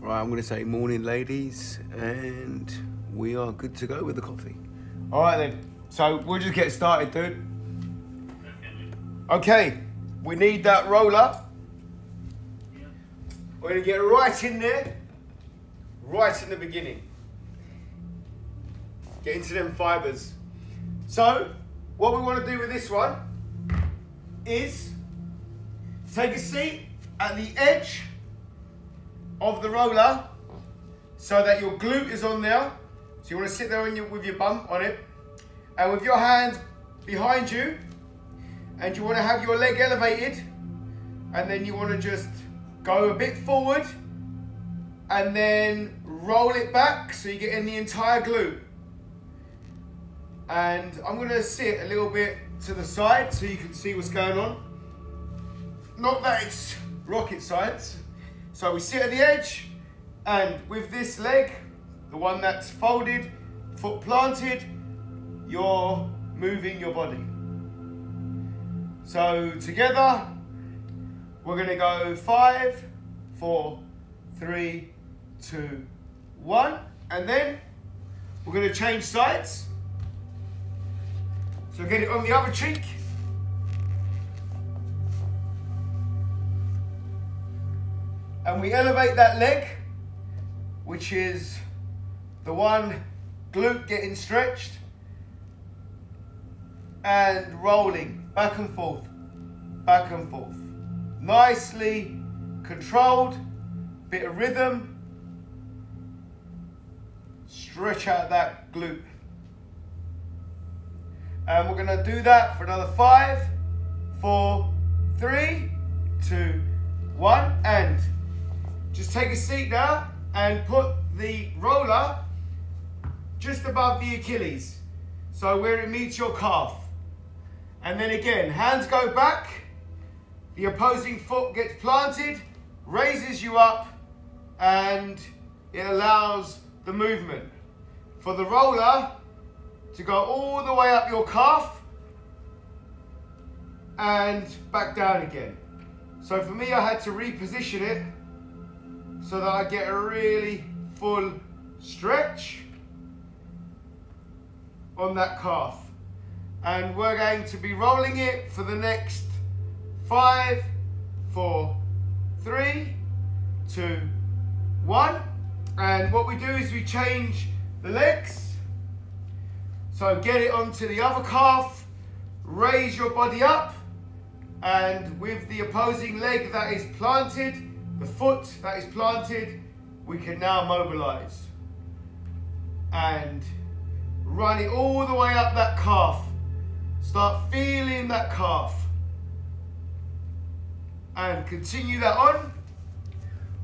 Right, I'm going to say morning, ladies, and we are good to go with the coffee. All right then, so we'll just get started, dude. Okay, we need that roller. We're going to get right in there, right in the beginning. Get into them fibres. So, what we want to do with this one is take a seat at the edge of the roller so that your glute is on there. So you want to sit there with your bum on it, and with your hands behind you, and you want to have your leg elevated, and then you want to just go a bit forward and then roll it back so you get in the entire glute. And I'm going to sit a little bit to the side so you can see what's going on. Not that it's rocket science. So we sit at the edge, and with this leg, the one that's folded, foot planted, you're moving your body. So together, we're going to go 5, 4, 3, 2, 1, and then we're going to change sides. So get it on the other cheek. And we elevate that leg, which is the one glute getting stretched and rolling back and forth, back and forth. Nicely controlled, bit of rhythm. Stretch out that glute. And we're going to do that for another 5, 4, 3, 2, 1, and just take a seat now and put the roller just above the Achilles, so where it meets your calf. And then again, hands go back, the opposing foot gets planted, raises you up, and it allows the movement for the roller to go all the way up your calf and back down again. So for me, I had to reposition it so that I get a really full stretch on that calf. And we're going to be rolling it for the next 5, 4, 3, 2, 1. And what we do is we change the legs. So get it onto the other calf, raise your body up, and with the opposing leg that is planted, the foot that is planted, we can now mobilize. And run it all the way up that calf. Start feeling that calf. And continue that on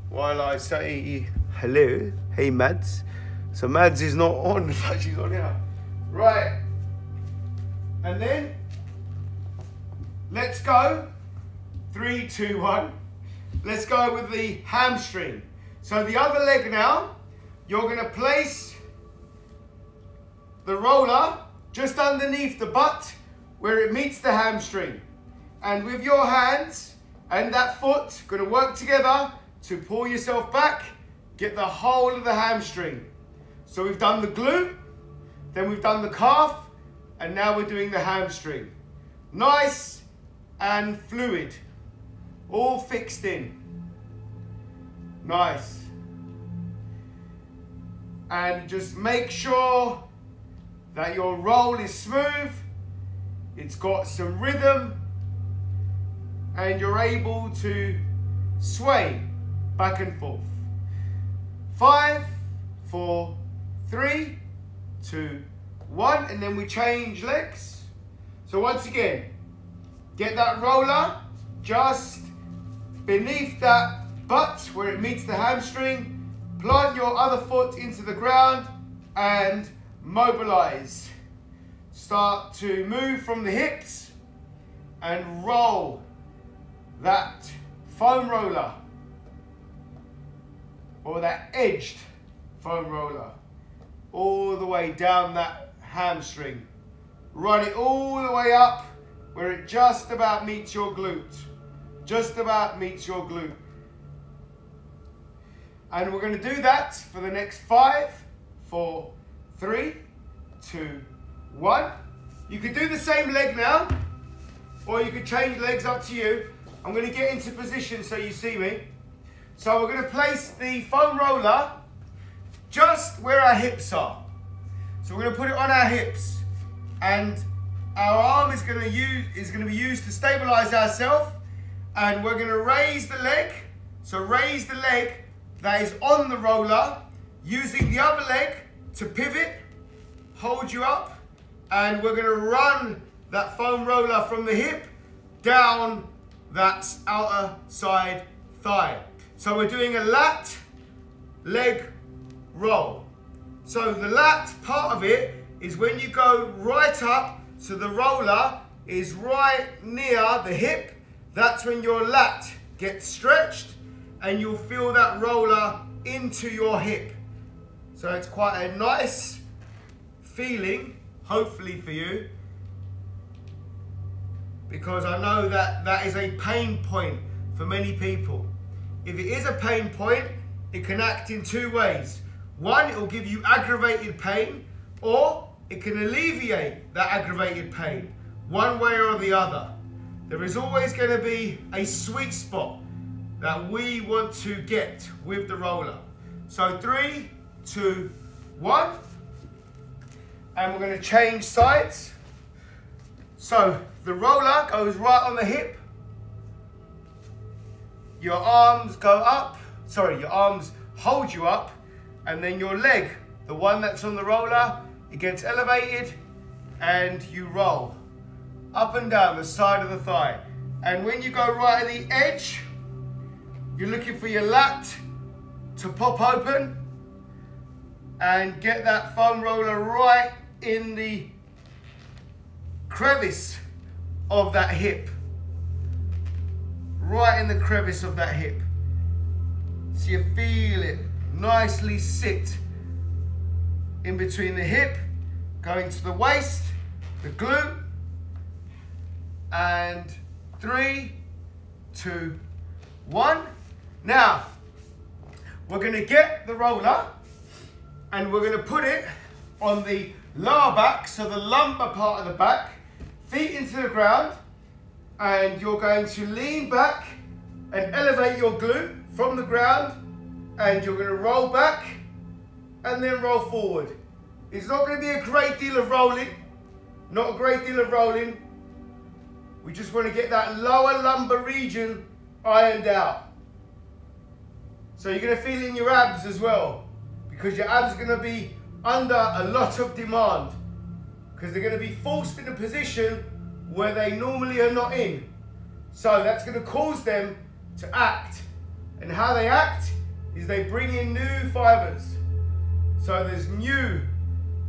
while I say hello. Hey Mads. So Mads is not on, but she's on here. Right, and then let's go, 3, 2, 1. Let's go with the hamstring. So the other leg now, you're going to place the roller just underneath the butt where it meets the hamstring. And with your hands and that foot, going to work together to pull yourself back, get the whole of the hamstring. So we've done the glute, then we've done the calf, and now we're doing the hamstring. Nice and fluid, all fixed in. Nice. And just make sure that your roll is smooth, it's got some rhythm, and you're able to sway back and forth. 5, 4, 3, 2, 1, and then we change legs. So once again, get that roller just beneath that butt where it meets the hamstring, plant your other foot into the ground and mobilize. Start to move from the hips and roll that foam roller or that edged foam roller all the way down that hamstring. Run it all the way up where it just about meets your glute. Just about meets your glute. And we're going to do that for the next 5, 4, 3, 2, 1. You could do the same leg now, or you could change legs, up to you. I'm going to get into position so you see me. So we're going to place the foam roller just where our hips are. So we're going to put it on our hips, and our arm is going to be used to stabilize ourselves, and we're going to raise the leg. So raise the leg that is on the roller, using the other leg to pivot, hold you up, and we're going to run that foam roller from the hip down that outer side thigh. So we're doing a lat leg roll. So the lat part of it is when you go right up, so the roller is right near the hip. That's when your lat gets stretched and you'll feel that roller into your hip. So it's quite a nice feeling, hopefully for you, because I know that that is a pain point for many people. If it is a pain point, it can act in 2 ways. One, it will give you aggravated pain, or it can alleviate that aggravated pain, one way or the other. There is always going to be a sweet spot that we want to get with the roller. So 3, 2, 1, and we're going to change sides. So the roller goes right on the hip. Your arms go up, your arms hold you up, and then your leg, the one that's on the roller, it gets elevated and you roll up and down the side of the thigh. And when you go right at the edge, you're looking for your lat to pop open and get that foam roller right in the crevice of that hip. Right in the crevice of that hip. So you feel it nicely sit in between the hip, going to the waist, the glute, and 3, 2, 1. Now, we're going to get the roller and we're going to put it on the lower back, so the lumbar part of the back, feet into the ground, and you're going to lean back and elevate your glute from the ground, and you're going to roll back and then roll forward. It's not going to be a great deal of rolling, not a great deal of rolling. We just want to get that lower lumbar region ironed out. So you're going to feel it in your abs as well, because your abs are going to be under a lot of demand, because they're going to be forced in a position where they normally are not in. So that's going to cause them to act. And how they act is they bring in new fibers. So there's new,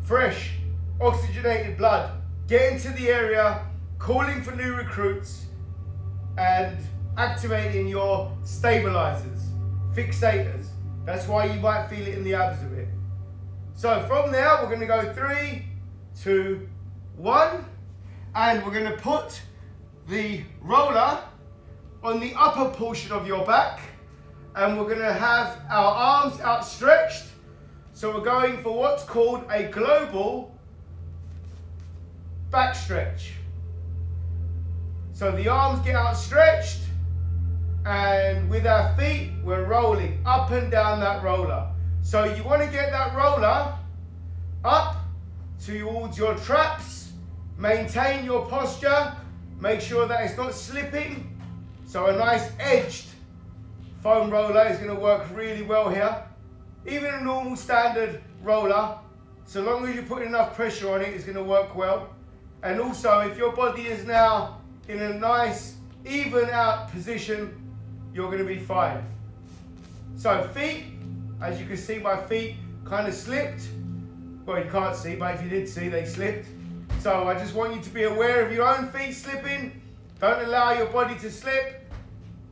fresh, oxygenated blood getting to the area, calling for new recruits, and activating your stabilizers, fixators. That's why you might feel it in the abs a bit. So from there, we're going to go 3, 2, 1, and we're going to put the roller on the upper portion of your back, and we're going to have our arms outstretched. So we're going for what's called a global back stretch. So the arms get outstretched, and with our feet, we're rolling up and down that roller. So you want to get that roller up towards your traps, maintain your posture, make sure that it's not slipping. So a nice edged foam roller is going to work really well here. Even a normal standard roller, so long as you put enough pressure on it, it's going to work well. And also, if your body is now in a nice even out position, you're going to be fine. So feet, as you can see, my feet kind of slipped. Well, you can't see, but if you did see, they slipped. So I just want you to be aware of your own feet slipping. Don't allow your body to slip,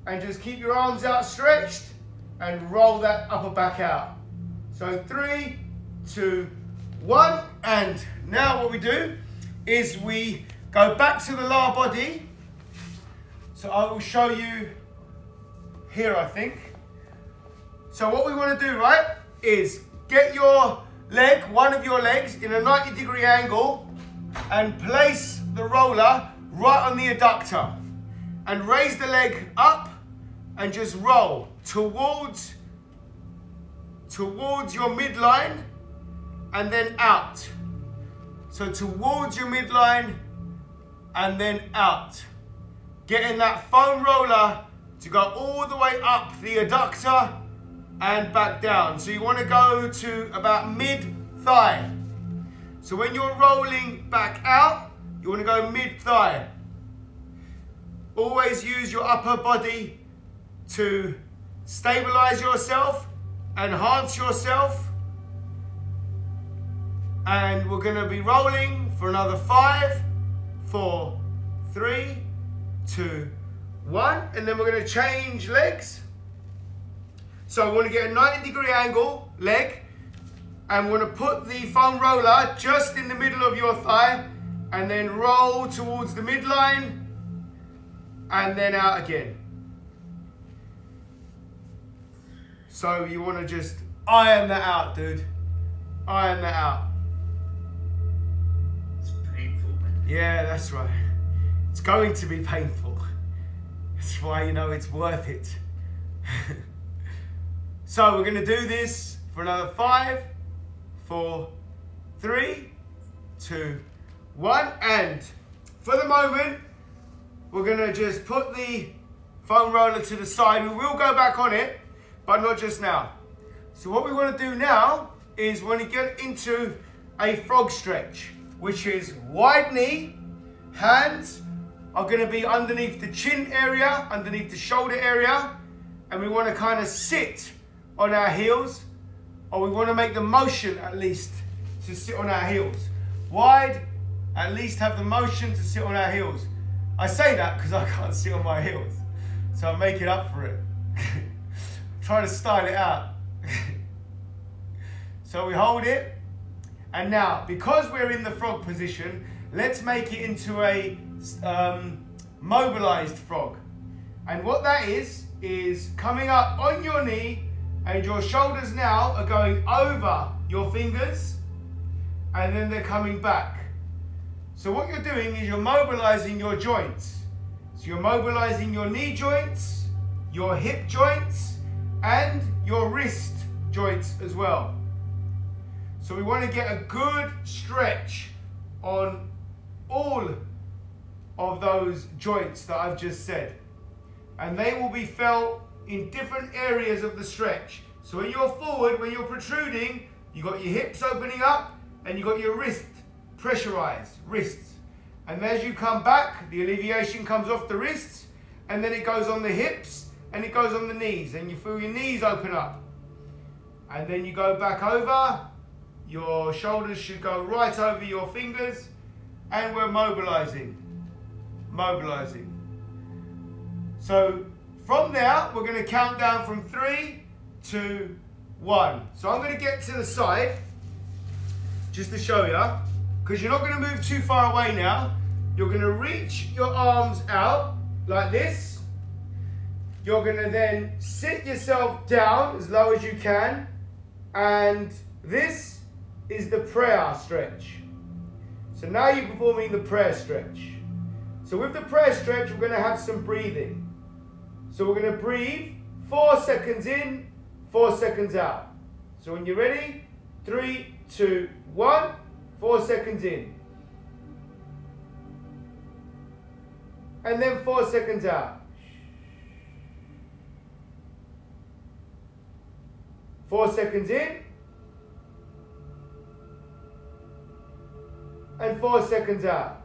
and just keep your arms outstretched and roll that upper back out. So 3, 2, 1, and now what we do is we go back to the lower body. So I will show you here, I think. So what we want to do, right, is get your leg, one of your legs, in a 90-degree angle and place the roller right on the adductor. And raise the leg up and just roll towards your midline and then out. So towards your midline and then out. Getting that foam roller to go all the way up the adductor and back down. So you want to go to about mid-thigh. So when you're rolling back out, you want to go mid-thigh. Always use your upper body to stabilize yourself, enhance yourself. And we're going to be rolling for another 5, 4, 3, 2, 1. And then we're going to change legs. So we want to get a 90-degree angle leg. And we're going to put the foam roller just in the middle of your thigh. And then roll towards the midline. And then out again. So you want to just iron that out, dude. Iron that out. It's painful, man. Yeah, that's right. It's going to be painful. That's why you know it's worth it. So we're going to do this for another 5, 4, 3, 2, 1. And for the moment, we're going to just put the foam roller to the side. We will go back on it, but not just now. So what we want to do now is we want to get into a frog stretch, which is wide knee, hands are going to be underneath the chin area, underneath the shoulder area, and we want to kind of sit on our heels, or we want to make the motion at least to sit on our heels. Wide, at least have the motion to sit on our heels. I say that because I can't sit on my heels, so I'm making up for it. Trying to style it out. So we hold it, and now because we're in the frog position, let's make it into a mobilized frog. And what that is coming up on your knee, and your shoulders now are going over your fingers, and then they're coming back. So what you're doing is you're mobilizing your joints. So you're mobilizing your knee joints, your hip joints, and your wrist joints as well. So we want to get a good stretch on all of those joints that I've just said. And they will be felt in different areas of the stretch. So when you're forward, when you're protruding, you've got your hips opening up and you've got your wrist pressurized, wrists. And as you come back, the alleviation comes off the wrists, and then it goes on the hips, and it goes on the knees, and you feel your knees open up. And then you go back over, your shoulders should go right over your fingers, and we're mobilizing, mobilizing. So from there, we're going to count down from 3, 2, 1. So I'm going to get to the side, just to show you. Because you're not going to move too far away now. You're going to reach your arms out like this. You're going to then sit yourself down as low as you can. And this is the prayer stretch. So now you're performing the prayer stretch. So with the prayer stretch, we're going to have some breathing. So we're going to breathe 4 seconds in, 4 seconds out. So when you're ready, 3, 2, 1. 4 seconds in. And then 4 seconds out. 4 seconds in. And 4 seconds out.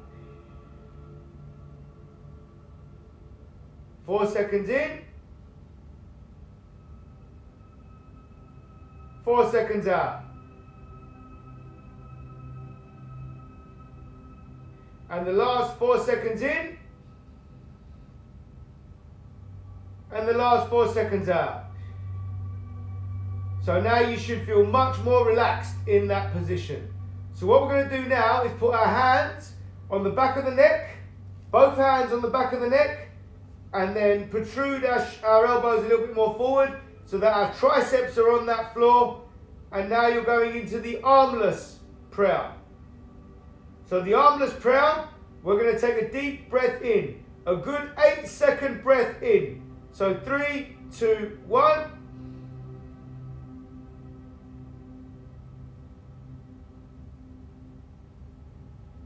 4 seconds in. 4 seconds out. And the last 4 seconds in. And the last 4 seconds out. So now you should feel much more relaxed in that position. So what we're going to do now is put our hands on the back of the neck, both hands on the back of the neck, and then protrude our elbows a little bit more forward so that our triceps are on that floor. And now you're going into the armless prayer. So the armless prayer, we're going to take a deep breath in. A good 8-second breath in. So 3, 2, 1.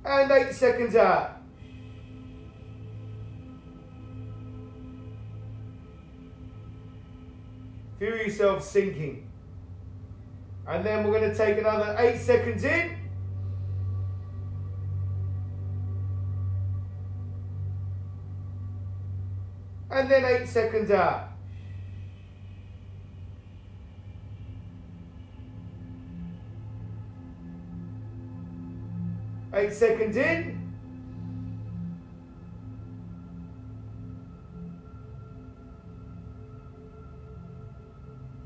And 8 seconds out. Feel yourself sinking. And then we're going to take another 8 seconds in. And then 8 seconds out. Eight seconds in.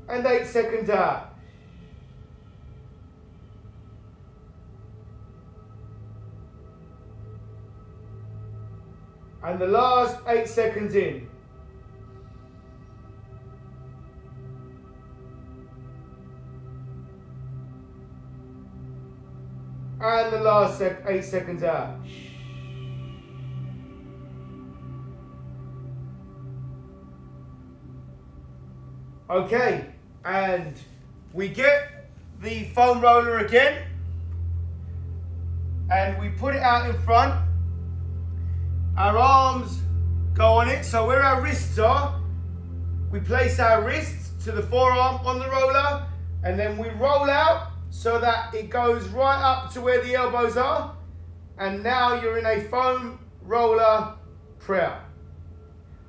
And 8 seconds out. And the last 8 seconds in. And the last 8 seconds out. Okay, and we get the foam roller again, and we put it out in front. Our arms go on it, so where our wrists are, we place our wrists to the forearm on the roller, and then we roll out so that it goes right up to where the elbows are. And now you're in a foam roller prayer.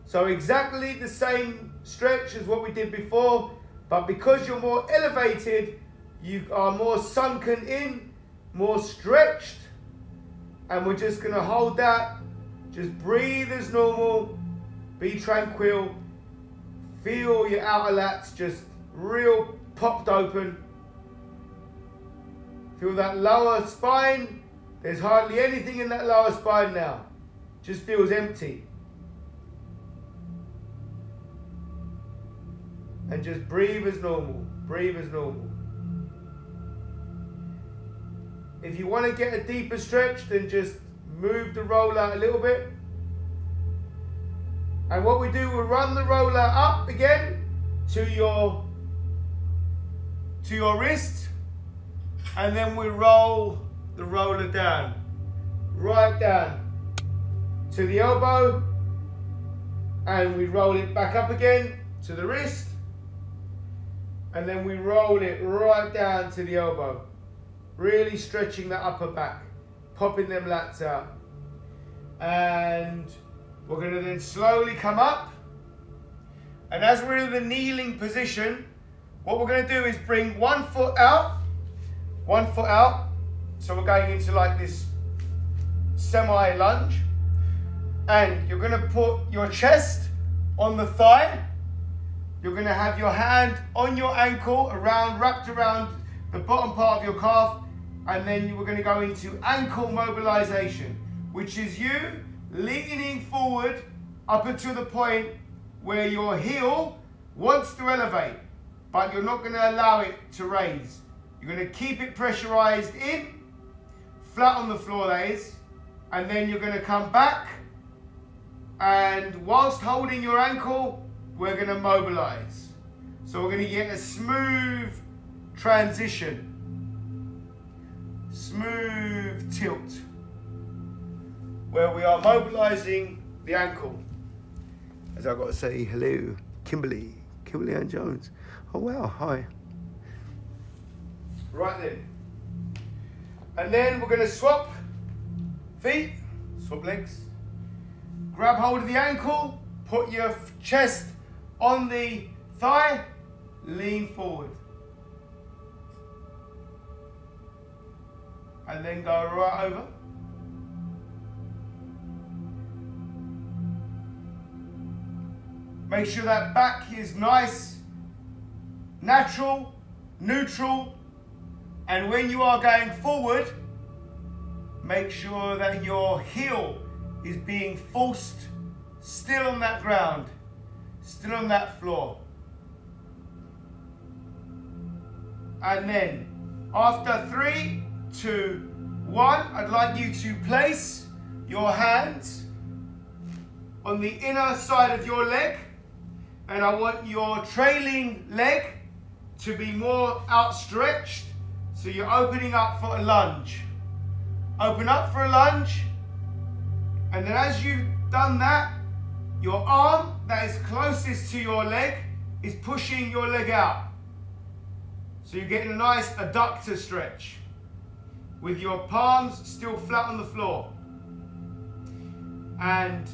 So exactly the same stretch as what we did before, but because you're more elevated, you are more sunken in, more stretched, and we're just going to hold that. Just breathe as normal, be tranquil, feel your outer lats just real popped open. Feel that lower spine. There's hardly anything in that lower spine now. Just feels empty. And just breathe as normal. Breathe as normal. If you want to get a deeper stretch, then just move the roller a little bit. And what we do, we'll run the roller up again to your wrist. And then we roll the roller down, right down to the elbow, and we roll it back up again to the wrist, and then we roll it right down to the elbow, really stretching that upper back, popping them lats out. And we're going to then slowly come up, and as we're in the kneeling position, what we're going to do is bring 1 foot out, 1 foot out. So we're going into like this semi-lunge. And you're going to put your chest on the thigh. You're going to have your hand on your ankle, wrapped around the bottom part of your calf. And then we're going to go into ankle mobilization, which is you leaning forward up until the point where your heel wants to elevate, but you're not going to allow it to raise. You're going to keep it pressurized in, flat on the floor that is, and then you're going to come back, and whilst holding your ankle, we're going to mobilize. So we're going to get a smooth transition, smooth tilt, where we are mobilizing the ankle. As I've got to say hello, Kimberly Ann Jones. Oh wow, hi. Right then. And then we're going to swap feet, swap legs. Grab hold of the ankle, put your chest on the thigh, lean forward. And then go right over. Make sure that back is nice, natural, neutral. And when you are going forward, make sure that your heel is being forced still on that ground, still on that floor. And then after 3, 2, 1, I'd like you to place your hands on the inner side of your leg, and I want your trailing leg to be more outstretched, so you're opening up for a lunge. Open up for a lunge, and then as you've done that, your arm that is closest to your leg is pushing your leg out. So you're getting a nice adductor stretch with your palms still flat on the floor. And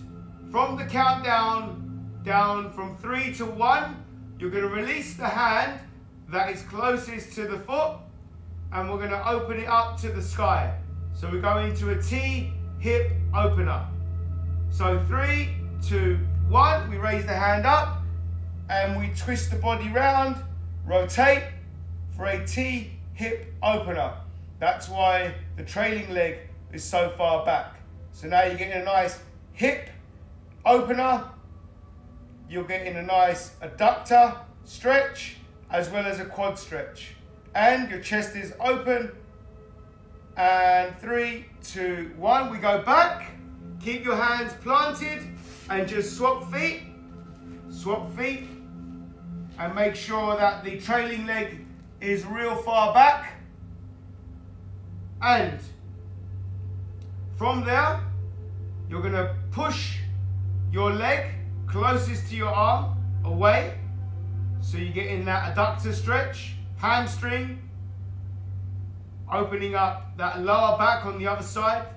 from the countdown, down from 3 to 1, you're going to release the hand that is closest to the foot, and we're going to open it up to the sky. So we go into a T hip opener. So 3, 2, 1, we raise the hand up and we twist the body round, rotate for a T hip opener. That's why the trailing leg is so far back. So now you're getting a nice hip opener, you're getting a nice adductor stretch as well as a quad stretch, and your chest is open. And 3, 2, 1, we go back. Keep your hands planted and just swap feet, and make sure that the trailing leg is real far back. And from there, you're going to push your leg closest to your arm away, so you get in that adductor stretch, hamstring, opening up that lower back on the other side.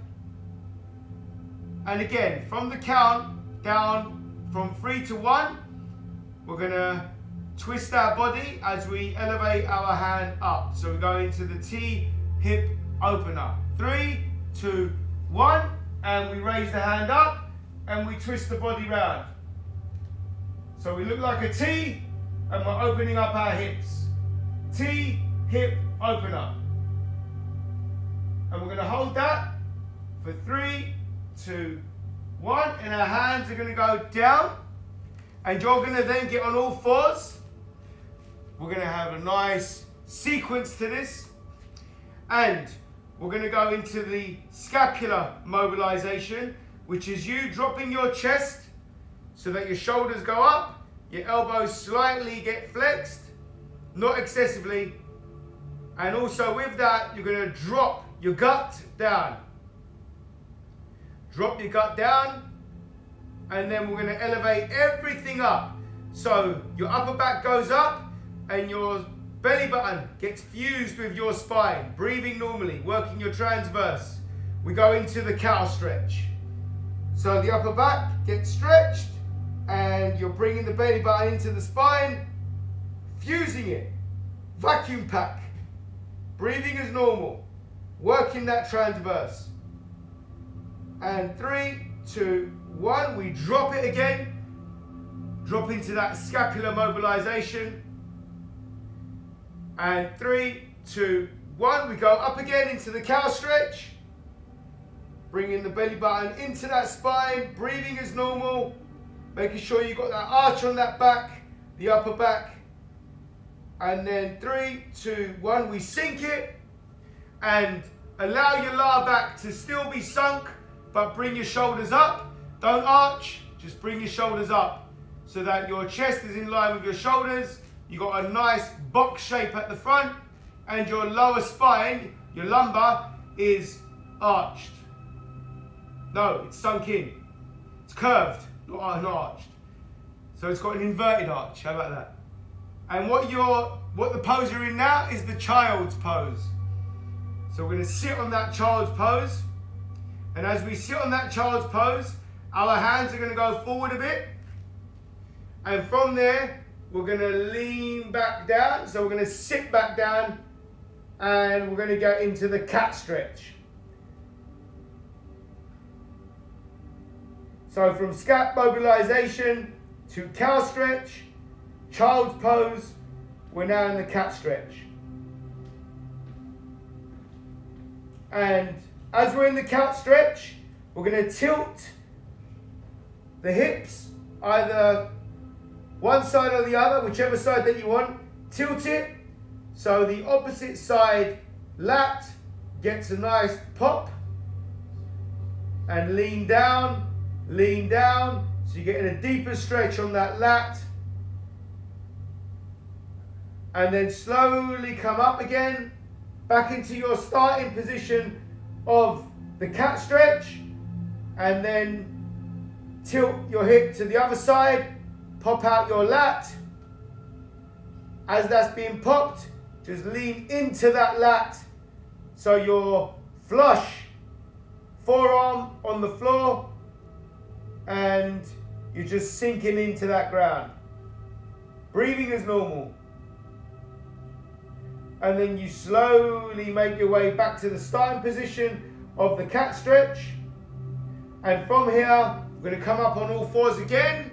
And again, from the count down from 3 to 1, we're going to twist our body as we elevate our hand up. So we go into the T hip opener. 3, 2, 1, and we raise the hand up and we twist the body round. So we look like a T and we're opening up our hips. T hip opener. And we're going to hold that for 3, 2, 1, and our hands are going to go down, and you're going to then get on all fours. We're going to have a nice sequence to this, and we're going to go into the scapular mobilization, which is you dropping your chest so that your shoulders go up, your elbows slightly get flexed, not excessively, and also with that you're going to drop your gut down. Drop your gut down, and then we're going to elevate everything up. So your upper back goes up and your belly button gets fused with your spine. Breathing normally, working your transverse. We go into the cow stretch. So the upper back gets stretched and you're bringing the belly button into the spine, fusing it. Vacuum pack. Breathing as normal. Working that transverse. And 3, 2, 1, we drop it again. Drop into that scapular mobilization. And 3, 2, 1, we go up again into the cow stretch. Bringing the belly button into that spine, breathing as normal. Making sure you've got that arch on that back, the upper back. And then 3, 2, 1, we sink it. And allow your lower back to still be sunk, but bring your shoulders up. Don't arch, just bring your shoulders up so that your chest is in line with your shoulders. You've got a nice box shape at the front, and your lower spine, your lumbar, is arched. No, it's sunk in. It's curved, not arched. So it's got an inverted arch. How about that? And what the pose you're in now is the child's pose. So we're going to sit on that child's pose. And as we sit on that child's pose, our hands are going to go forward a bit. And from there, we're going to lean back down. So we're going to sit back down and we're going to go into the cat stretch. So from scap mobilization to cow stretch, child's pose, we're now in the cat stretch. And as we're in the cat stretch, we're going to tilt the hips, either one side or the other, whichever side that you want. Tilt it So the opposite side lat gets a nice pop. And lean down. So you're getting a deeper stretch on that lat. And then slowly come up again, back into your starting position of the cat stretch. And then tilt your hip to the other side, pop out your lat. As that's being popped, just lean into that lat so you're flush, forearm on the floor, and you're just sinking into that ground. Breathing as normal. And then you slowly make your way back to the starting position of the cat stretch. And from here, we're going to come up on all fours again.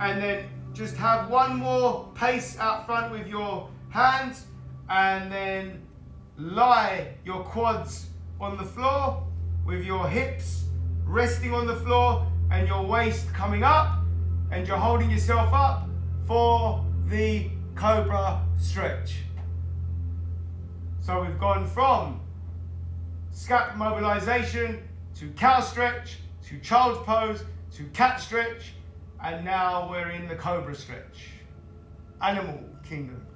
And then just have one more pace out front with your hands. And then lie your quads on the floor with your hips resting on the floor and your waist coming up. And you're holding yourself up for the cobra stretch. So we've gone from scap mobilization to cow stretch, to child's pose, to cat stretch, and now we're in the cobra stretch, animal kingdom.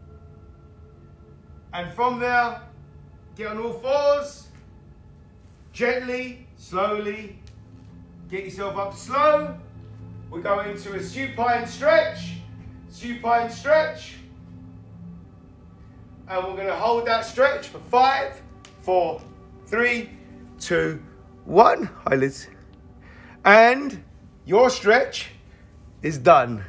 And from there, get on all fours, gently, slowly, get yourself up slow. We're going into a supine stretch, and we're going to hold that stretch for 5, 4, 3, 2, 1. Eyelids. And your stretch is done.